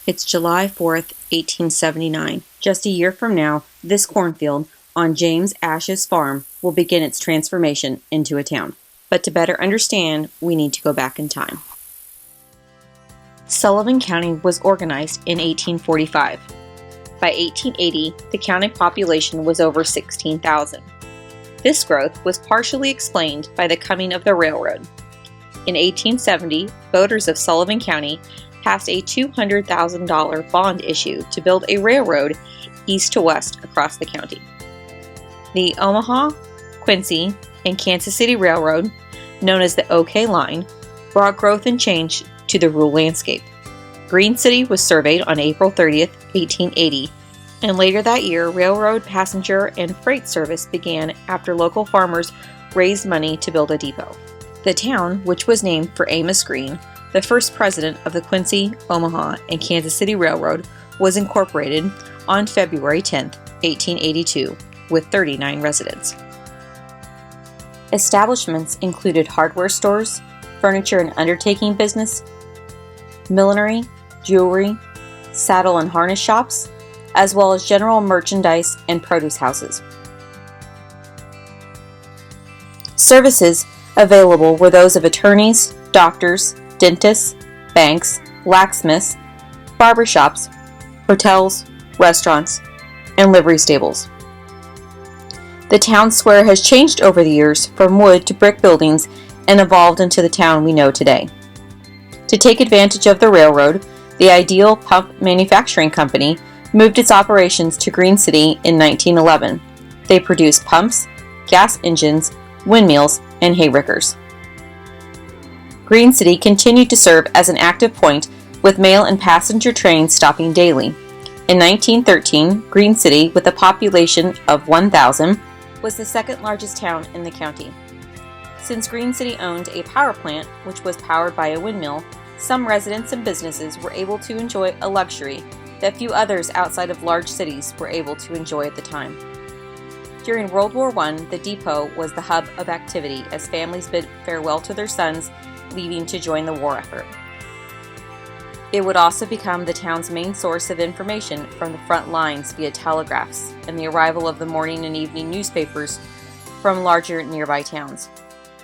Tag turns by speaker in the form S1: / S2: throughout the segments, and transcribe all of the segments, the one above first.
S1: It's July 4th, 1879. Just a year from now, this cornfield on James Ash's farm will begin its transformation into a town. But to better understand, we need to go back in time. Sullivan County was organized in 1845. By 1880, the county population was over 16,000. This growth was partially explained by the coming of the railroad. In 1870, voters of Sullivan County passed a $200,000 bond issue to build a railroad east to west across the county. The Omaha, Quincy, and Kansas City Railroad, known as the OK Line, brought growth and change to the rural landscape. Green City was surveyed on April 30, 1880, and later that year, railroad passenger and freight service began after local farmers raised money to build a depot. The town, which was named for Amos Green, the first president of the Quincy, Omaha, and Kansas City Railroad, was incorporated on February 10, 1882, with 39 residents. Establishments included hardware stores, furniture and undertaking business, millinery, jewelry, saddle and harness shops, as well as general merchandise and produce houses. Services available were those of attorneys, doctors, dentists, banks, blacksmiths, barbershops, hotels, restaurants, and livery stables. The town square has changed over the years from wood to brick buildings and evolved into the town we know today. To take advantage of the railroad, the Ideal Pump Manufacturing Company moved its operations to Green City in 1911. They produced pumps, gas engines, windmills, and hayrickers. Green City continued to serve as an active point with mail and passenger trains stopping daily. In 1913, Green City, with a population of 1,000, was the second largest town in the county. Since Green City owned a power plant, which was powered by a windmill, some residents and businesses were able to enjoy a luxury that few others outside of large cities were able to enjoy at the time. During World War I, the depot was the hub of activity as families bid farewell to their sons, leaving to join the war effort. It would also become the town's main source of information from the front lines via telegraphs and the arrival of the morning and evening newspapers from larger nearby towns.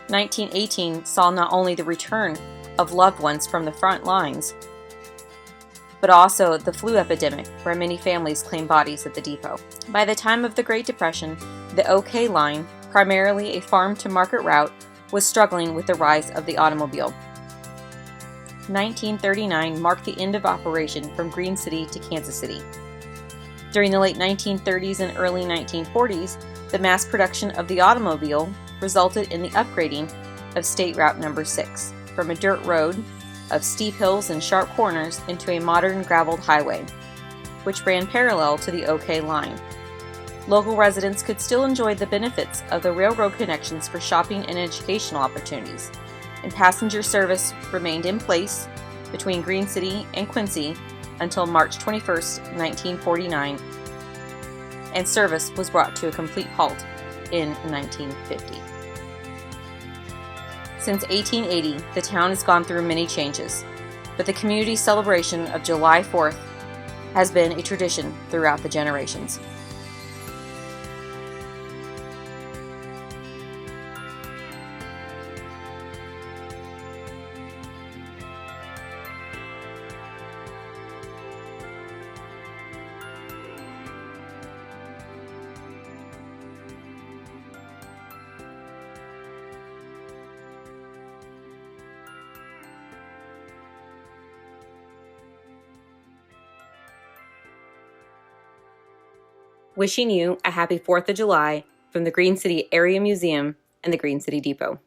S1: 1918 saw not only the return of loved ones from the front lines, but also the flu epidemic, where many families claimed bodies at the depot. By the time of the Great Depression, the OK Line, primarily a farm-to-market route, was struggling with the rise of the automobile. 1939 marked the end of operation from Green City to Kansas City. During the late 1930s and early 1940s, the mass production of the automobile resulted in the upgrading of State Route No. 6 from a dirt road of steep hills and sharp corners into a modern graveled highway, which ran parallel to the OK Line. Local residents could still enjoy the benefits of the railroad connections for shopping and educational opportunities, and passenger service remained in place between Green City and Quincy until March 21, 1949, and service was brought to a complete halt in 1950. Since 1880, the town has gone through many changes, but the community celebration of July 4th has been a tradition throughout the generations. Wishing you a happy 4th of July from the Green City Area Museum and the Green City Depot.